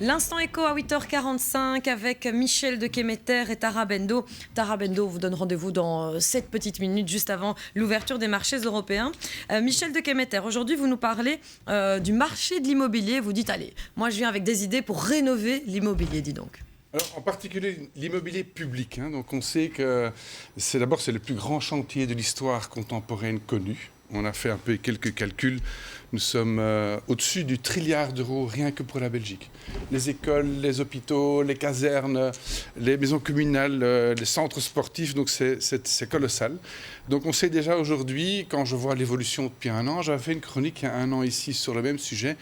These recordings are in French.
L'instant écho à 8h45 avec Michel de Kemeter et Tara Bendo. Tara Bendo vous donne rendez-vous dans 7 petites minutes, juste avant l'ouverture des marchés européens. Michel de Kemeter, aujourd'hui vous nous parlez du marché de l'immobilier. Vous dites, allez, moi je viens avec des idées pour rénover l'immobilier, dis donc. Alors, en particulier l'immobilier public. Donc on sait que c'est le plus grand chantier de l'histoire contemporaine connue. On a fait un peu quelques calculs. Nous sommes au-dessus du trilliard d'euros rien que pour la Belgique. Les écoles, les hôpitaux, les casernes, les maisons communales, les centres sportifs, donc c'est colossal. Donc on sait déjà aujourd'hui, quand je vois l'évolution depuis un an, j'avais fait une chronique il y a un an ici sur le même sujet.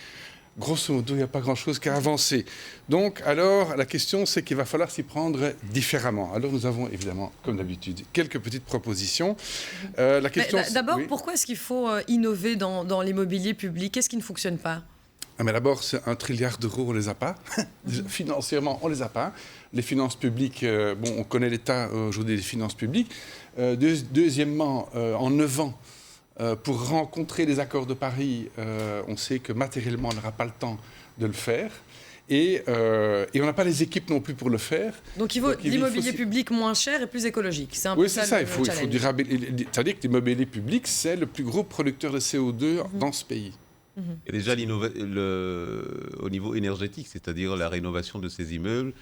Grosso modo, il n'y a pas grand-chose qu'à avancer. Donc, alors, la question, c'est qu'il va falloir s'y prendre différemment. Alors, nous avons évidemment, comme d'habitude, quelques petites propositions. La question, d'abord, oui. Pourquoi est-ce qu'il faut innover dans l'immobilier public? Qu'est-ce qui ne fonctionne pas? Mais d'abord, c'est 1 trilliard d'euros, on ne les a pas. Financièrement, on ne les a pas. Les finances publiques, on connaît l'état aujourd'hui des finances publiques. Deuxièmement, en 9 ans, pour rencontrer les accords de Paris, on sait que matériellement, on n'aura pas le temps de le faire. Et on n'a pas les équipes non plus pour le faire. Donc il faut l'immobilier public moins cher et plus écologique. C'est un peu c'est ça. Il faut c'est-à-dire que l'immobilier public, c'est le plus gros producteur de CO2 dans ce pays. Et déjà, au niveau énergétique, c'est-à-dire la rénovation de ces immeubles,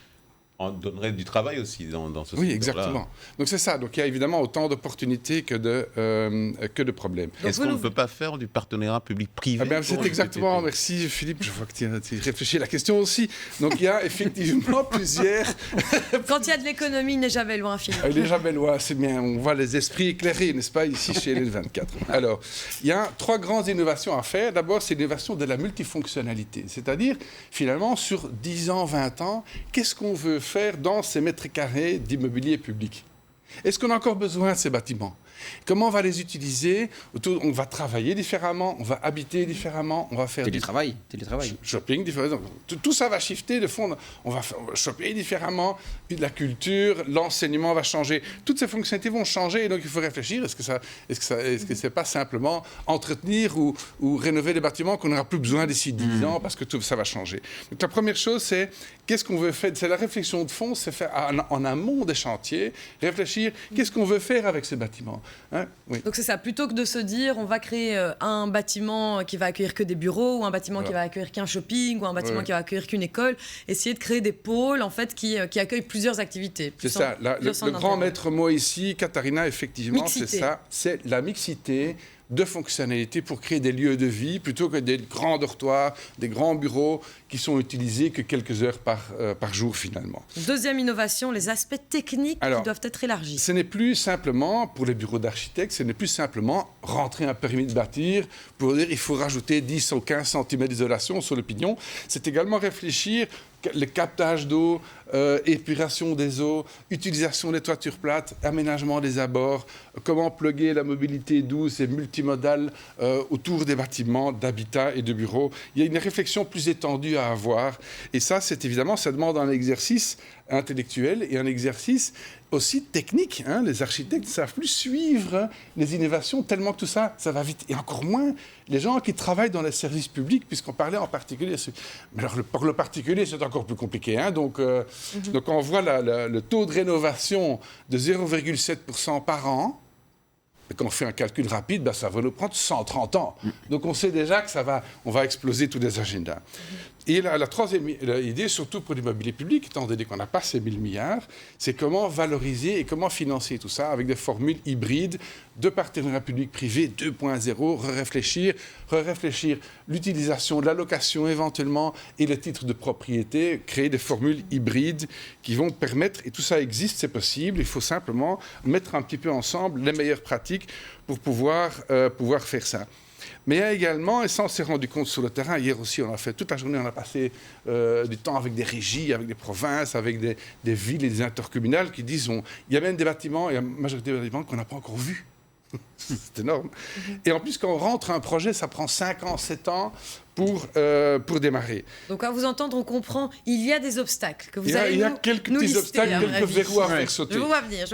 on donnerait du travail aussi dans ce secteur-là. Oui, exactement. Donc c'est ça. Donc il y a évidemment autant d'opportunités que de problèmes. Est-ce qu'on ne peut pas faire du partenariat public-privé? C'est exactement. Merci Philippe. Je vois que tu réfléchis à la question aussi. Donc il y a effectivement plusieurs. Quand il y a de l'économie, il n'est jamais loin, Philippe. Il n'est jamais loin. C'est bien. On voit les esprits éclairés, n'est-ce pas, ici chez les 24. Alors, il y a 3 grandes innovations à faire. D'abord, c'est l'innovation de la multifonctionnalité. C'est-à-dire, finalement, sur 10 ans, 20 ans, qu'est-ce qu'on veut faire dans ces mètres carrés d'immobilier public? Est-ce qu'on a encore besoin de ces bâtiments? Comment on va les utiliser? On va travailler différemment, on va habiter différemment, on va faire télétravail. Shopping différemment. Tout ça va shifter de fond. On va shopper différemment, puis la culture, l'enseignement va changer. Toutes ces fonctionnalités vont changer et donc il faut réfléchir. Est-ce que c'est pas simplement entretenir ou rénover les bâtiments qu'on n'aura plus besoin d'ici 10 ans parce que tout ça va changer? Donc la première chose, c'est qu'est-ce qu'on veut faire? C'est la réflexion de fond, c'est faire en amont des chantiers, réfléchir qu'est-ce qu'on veut faire avec ces bâtiments. Oui. Donc c'est ça, plutôt que de se dire on va créer un bâtiment qui va accueillir que des bureaux ou un bâtiment qui va accueillir qu'un shopping ou un bâtiment qui va accueillir qu'une école, essayer de créer des pôles en fait qui accueillent plusieurs activités. C'est ça, le grand maître mot ici, Katharina, effectivement, c'est ça, c'est la mixité de fonctionnalités pour créer des lieux de vie plutôt que des grands dortoirs, des grands bureaux qui sont utilisés que quelques heures par jour finalement. Deuxième innovation, les aspects techniques qui doivent être élargis. Ce n'est plus simplement, pour les bureaux d'architectes, ce n'est plus simplement rentrer un permis de bâtir pour dire il faut rajouter 10 ou 15 cm d'isolation sur le pignon. C'est également réfléchir le captage d'eau, épuration des eaux, utilisation des toitures plates, aménagement des abords, comment plugger la mobilité douce et multimodale autour des bâtiments, d'habitat et de bureaux. Il y a une réflexion plus étendue à avoir. Et ça, c'est évidemment, ça demande un exercice intellectuel et un exercice aussi technique. Les architectes ne savent plus suivre les innovations tellement que tout ça, ça va vite. Et encore moins les gens qui travaillent dans les services publics, puisqu'on parlait en particulier. Mais alors, pour le particulier, c'est encore plus compliqué. Donc, quand on voit le taux de rénovation de 0,7% par an, et quand on fait un calcul rapide, ça va nous prendre 130 ans. Donc on sait déjà que on va exploser tous les agendas. Et la troisième idée, surtout pour l'immobilier public, étant donné qu'on n'a pas ces 1000 milliards, c'est comment valoriser et comment financer tout ça avec des formules hybrides de partenariat public-privé 2.0, réfléchir l'utilisation de la location éventuellement et le titre de propriété, créer des formules hybrides qui vont permettre, et tout ça existe, c'est possible, il faut simplement mettre un petit peu ensemble les meilleures pratiques pour pouvoir faire ça. Mais il y a également, et ça on s'est rendu compte sur le terrain, hier aussi on a fait toute la journée, on a passé du temps avec des régies, avec des provinces, avec des villes et des intercommunales qui disent, il y a même des bâtiments, il y a la majorité des bâtiments qu'on n'a pas encore vus. C'est énorme. Et en plus, quand on rentre un projet, ça prend 5 ans, 7 ans pour démarrer. Donc, à vous entendre, on comprend, il y a des obstacles que vous allez Il y a quelques petits obstacles, quelques verrous à faire sauter. Je vois venir.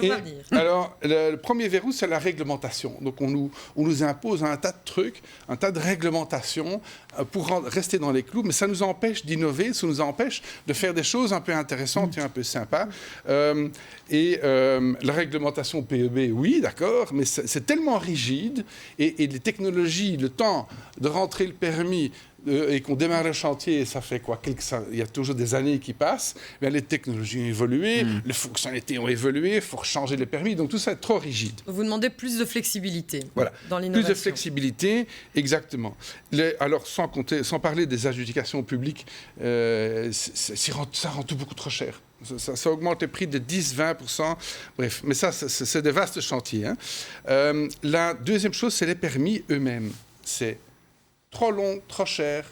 Alors, le premier verrou, c'est la réglementation. Donc, on nous impose un tas de trucs, un tas de réglementations rester dans les clous, mais ça nous empêche d'innover, ça nous empêche de faire des choses un peu intéressantes et un peu sympas. La réglementation PEB, oui, d'accord, mais c'est tellement rigide et les technologies, le temps de rentrer le permis et qu'on démarre le chantier, ça fait quoi? Il y a toujours des années qui passent. Mais les technologies ont évolué, les fonctionnalités ont évolué, il faut changer les permis. Donc tout ça est trop rigide. Vous demandez plus de flexibilité voilà. dans l'innovation. Plus de flexibilité, exactement. Alors sans parler des adjudications publiques, ça rend tout beaucoup trop cher. Ça augmente les prix de 10-20%. Bref, mais ça, c'est des vastes chantiers. Hein. La deuxième chose, c'est les permis eux-mêmes. C'est trop long, trop cher,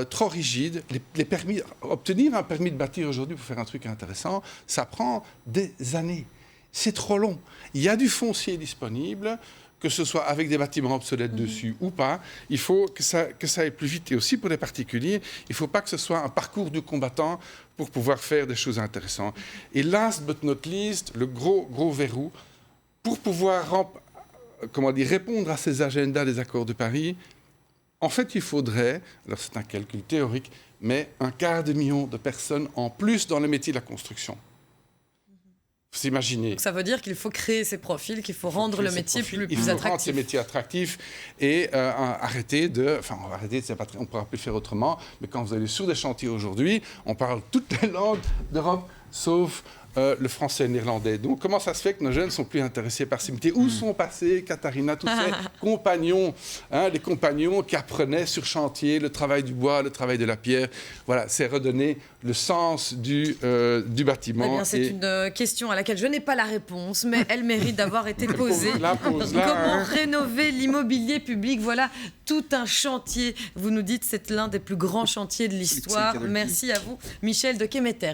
trop rigide. Les permis, obtenir un permis de bâtir aujourd'hui pour faire un truc intéressant, ça prend des années. C'est trop long. Il y a du foncier disponible, que ce soit avec des bâtiments obsolètes dessus ou pas. Il faut que ça aille plus vite. Et aussi pour les particuliers, il ne faut pas que ce soit un parcours du combattant pour pouvoir faire des choses intéressantes. Et last but not least, le gros verrou, pour pouvoir répondre à ces agendas des accords de Paris, en fait, il faudrait, alors c'est un calcul théorique, mais 250 000 de personnes en plus dans le métier de la construction. Vous imaginez. Donc ça veut dire qu'il faut créer ces profils, qu'il faut rendre le métier plus attractif. Il faut rendre ces métiers attractifs et arrêter de... Enfin, on ne pourra plus faire autrement, mais quand vous allez sur des chantiers aujourd'hui, on parle toutes les langues d'Europe, sauf le français et le néerlandais. Donc, comment ça se fait que nos jeunes ne sont plus intéressés par ces métiers? Où sont passés, Katharina, tous ces compagnons, les compagnons qui apprenaient sur chantier le travail du bois, le travail de la pierre? Voilà, c'est redonner le sens du bâtiment. Eh bien, c'est une question à laquelle je n'ai pas la réponse, mais elle mérite d'avoir été posée. Comment rénover l'immobilier public? Voilà, tout un chantier. Vous nous dites que c'est l'un des plus grands chantiers de l'histoire. Merci à vous, Michel de Kemeter.